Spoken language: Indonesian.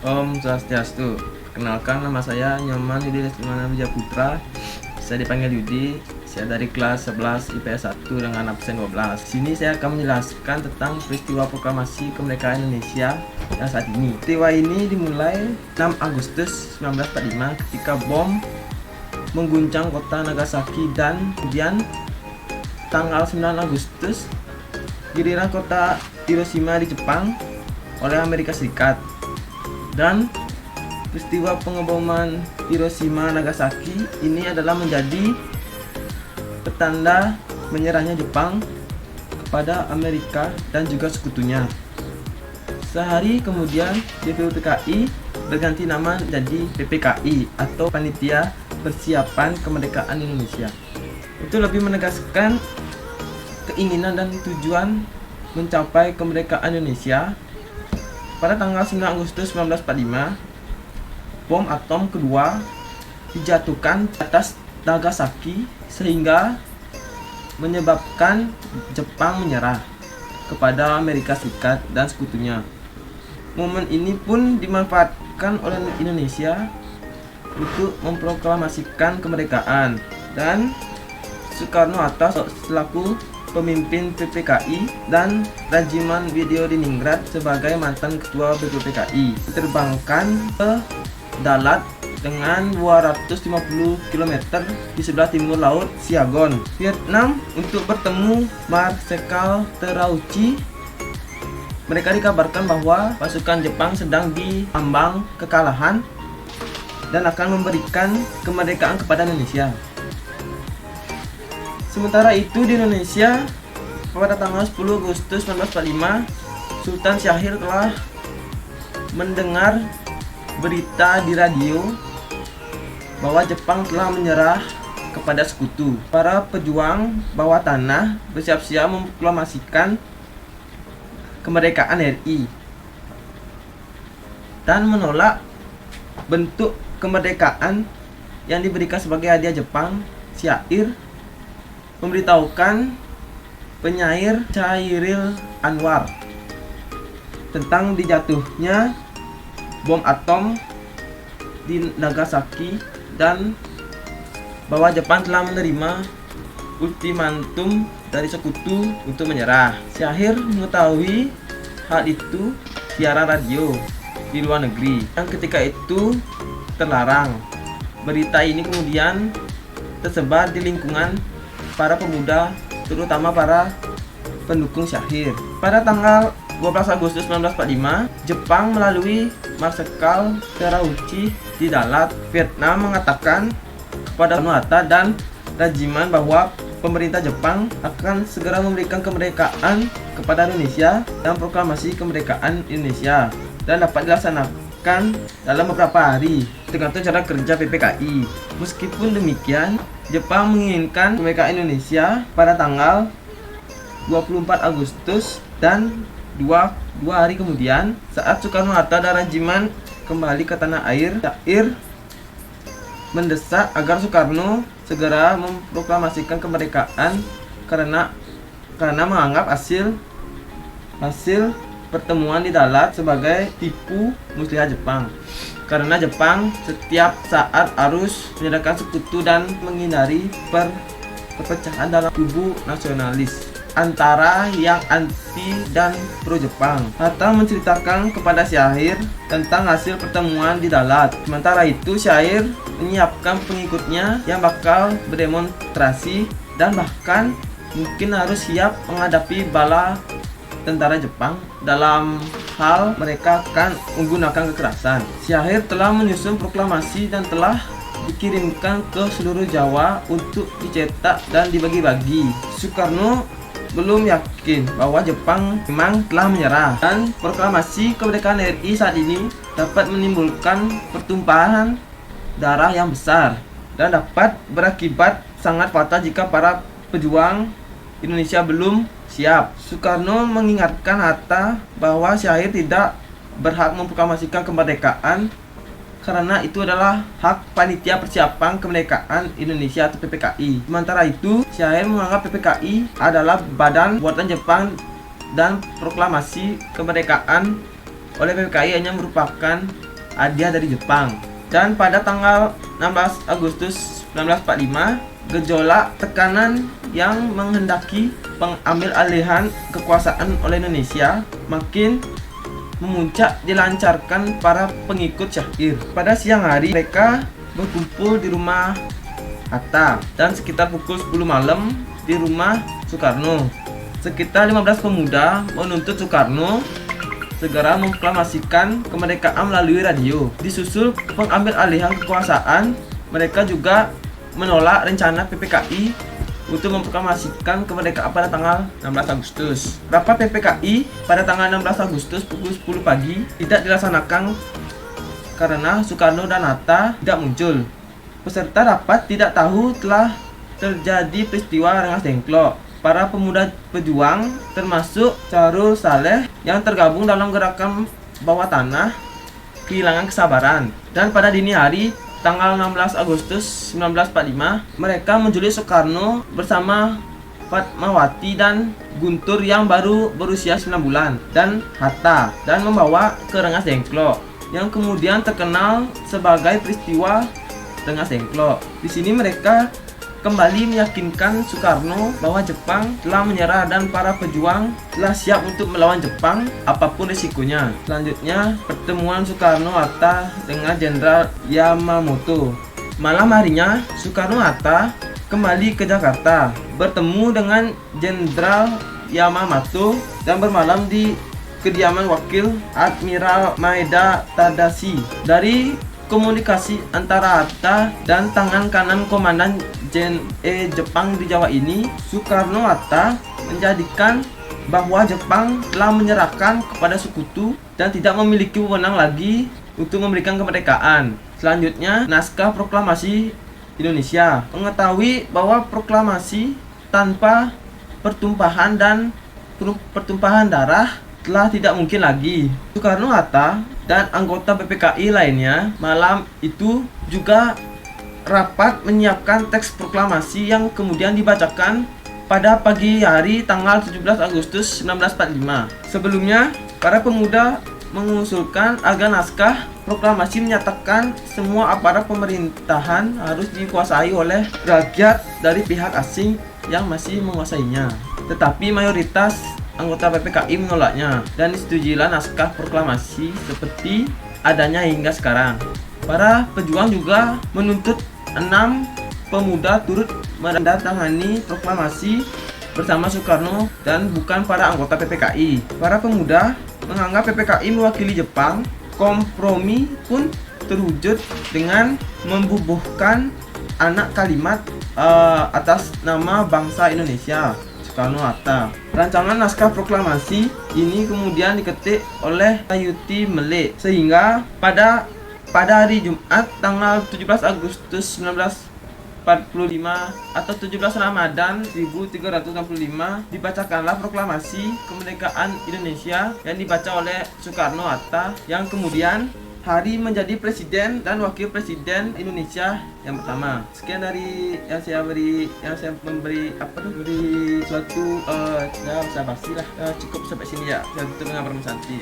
Om Swastiastu. Kenalkan, nama saya Nyoman Yudi Lesmana Wijaputra. Saya dipanggil Yudi. Saya dari kelas 11 IPS 1 dengan absen 12. Di sini saya akan menjelaskan tentang peristiwa proklamasi kemerdekaan Indonesia yang saat ini. Peristiwa ini dimulai 6 Agustus 1945 ketika bom mengguncang kota Nagasaki, dan kemudian tanggal 9 Agustus giliran kota Hiroshima di Jepang oleh Amerika Serikat. Dan peristiwa pengeboman Hiroshima Nagasaki ini adalah menjadi petanda menyerahnya Jepang kepada Amerika dan juga sekutunya. Sehari kemudian BPUPKI berganti nama menjadi PPKI atau Panitia Persiapan Kemerdekaan Indonesia. Itu lebih menegaskan keinginan dan tujuan mencapai kemerdekaan Indonesia. Pada tanggal 9 Agustus 1945, bom atom kedua dijatuhkan di atas Nagasaki sehingga menyebabkan Jepang menyerah kepada Amerika Serikat dan sekutunya. Momen ini pun dimanfaatkan oleh Indonesia untuk memproklamasikan kemerdekaan, dan Soekarno-Hatta selaku pemimpin PPKI dan Rajiman Widya sebagai mantan ketua BPUPKI diterbangkan ke Dalat dengan 250 km di sebelah timur laut Saigon, Vietnam, untuk bertemu Marsekal Terauchi. Mereka dikabarkan bahwa pasukan Jepang sedang diambang kekalahan dan akan memberikan kemerdekaan kepada Indonesia. Sementara itu di Indonesia, pada tanggal 10 Agustus 1945, Sultan Syahrir telah mendengar berita di radio bahwa Jepang telah menyerah kepada sekutu. Para pejuang bawah tanah bersiap-siap memproklamasikan kemerdekaan RI dan menolak bentuk kemerdekaan yang diberikan sebagai hadiah Jepang. Syair memberitahukan penyair Chairil Anwar tentang dijatuhnya bom atom di Nagasaki dan bahwa Jepang telah menerima ultimatum dari sekutu untuk menyerah. Syair mengetahui hal itu siaran radio di luar negeri yang ketika itu terlarang. Berita ini kemudian tersebar di lingkungan para pemuda, terutama para pendukung Syahrir. Pada tanggal 12 Agustus 1945, Jepang melalui Marsekal Terauchi di Dalat, Vietnam, mengatakan kepada Soekarno-Hatta dan Rajiman bahwa pemerintah Jepang akan segera memberikan kemerdekaan kepada Indonesia dan proklamasi kemerdekaan Indonesia dan dapat dilaksanakan dalam beberapa hari tergantung cara kerja PPKI. Meskipun demikian, Jepang menginginkan kemerdekaan Indonesia pada tanggal 24 Agustus dan dua hari kemudian saat Soekarno-Hatta dan Rajiman kembali ke tanah air. Syair mendesak agar Soekarno segera memproklamasikan kemerdekaan karena menganggap hasil pertemuan di Dalat sebagai tipu muslihat Jepang. Karena Jepang setiap saat harus menyerahkan sekutu dan menghindari perpecahan dalam kubu nasionalis antara yang anti dan pro Jepang. Hatta menceritakan kepada Syair tentang hasil pertemuan di Dalat. Sementara itu Syair menyiapkan pengikutnya yang bakal berdemonstrasi dan bahkan mungkin harus siap menghadapi bala tentara Jepang dalam hal mereka akan menggunakan kekerasan. Syair telah menyusun proklamasi dan telah dikirimkan ke seluruh Jawa untuk dicetak dan dibagi-bagi. Soekarno belum yakin bahwa Jepang memang telah menyerah, dan proklamasi kemerdekaan RI saat ini dapat menimbulkan pertumpahan darah yang besar dan dapat berakibat sangat fatal jika para pejuang Indonesia belum siap. Soekarno mengingatkan Hatta bahwa Syair tidak berhak memproklamasikan kemerdekaan karena itu adalah hak Panitia Persiapan Kemerdekaan Indonesia atau PPKI. Sementara itu, Syair menganggap PPKI adalah badan buatan Jepang dan proklamasi kemerdekaan oleh PPKI hanya merupakan hadiah dari Jepang. Dan pada tanggal 16 Agustus 1945, gejolak tekanan yang menghendaki pengambil alihan kekuasaan oleh Indonesia makin memuncak dilancarkan para pengikut Syahrir. Pada siang hari mereka berkumpul di rumah Hatta dan sekitar pukul 10 malam di rumah Soekarno. Sekitar 15 pemuda menuntut Soekarno segera memproklamasikan kemerdekaan melalui radio. Disusul pengambil alihan kekuasaan, mereka juga menolak rencana PPKI untuk memproklamasikan kemerdekaan pada tanggal 16 Agustus. Rapat PPKI pada tanggal 16 Agustus pukul 10 pagi tidak dilaksanakan karena Soekarno dan Hatta tidak muncul. Peserta rapat tidak tahu telah terjadi peristiwa Rengas Dengklok. Para pemuda pejuang termasuk Charul Saleh yang tergabung dalam gerakan bawah tanah kehilangan kesabaran. Dan pada dini hari tanggal 16 Agustus 1945 mereka menculik Soekarno bersama Fatmawati dan Guntur yang baru berusia 9 bulan dan Hatta dan membawa ke Rengas Dengklok yang kemudian terkenal sebagai peristiwa Rengas Dengklok. Di sini mereka kembali meyakinkan Soekarno bahwa Jepang telah menyerah dan para pejuang telah siap untuk melawan Jepang apapun risikonya. Selanjutnya, pertemuan Soekarno-Hatta dengan Jenderal Yamamoto. Malam harinya, Soekarno-Hatta kembali ke Jakarta, bertemu dengan Jenderal Yamamoto dan bermalam di kediaman Wakil Admiral Maeda Tadashi. Dari komunikasi antara Hatta dan tangan kanan Komandan Jepang di Jawa ini, Soekarno-Hatta menjadikan bahwa Jepang telah menyerahkan kepada sekutu dan tidak memiliki wewenang lagi untuk memberikan kemerdekaan. Selanjutnya, naskah proklamasi Indonesia mengetahui bahwa proklamasi tanpa pertumpahan darah telah tidak mungkin lagi. Soekarno-Hatta dan anggota PPKI lainnya malam itu juga rapat menyiapkan teks proklamasi yang kemudian dibacakan pada pagi hari tanggal 17 Agustus 1945. Sebelumnya, para pemuda mengusulkan agar naskah proklamasi menyatakan semua aparat pemerintahan harus dikuasai oleh rakyat dari pihak asing yang masih menguasainya. Tetapi mayoritas anggota PPKI menolaknya dan disetujuilah naskah proklamasi seperti adanya hingga sekarang. Para pejuang juga menuntut 6 pemuda turut menandatangani proklamasi bersama Soekarno dan bukan para anggota PPKI. Para pemuda menganggap PPKI mewakili Jepang. Kompromi pun terwujud dengan membubuhkan anak kalimat atas nama bangsa Indonesia, Soekarno-Hatta. Rancangan naskah proklamasi ini kemudian diketik oleh Sayuti Melik sehingga pada hari Jumat tanggal 17 Agustus 1945 atau 17 Ramadan 1365 dibacakanlah proklamasi kemerdekaan Indonesia yang dibaca oleh Soekarno-Hatta yang kemudian hari menjadi presiden dan wakil presiden Indonesia yang pertama. Sekian dari yang saya beri suatu ya basa-basi lah. Cukup sampai sini ya. Saya tutup dengan Om Santi.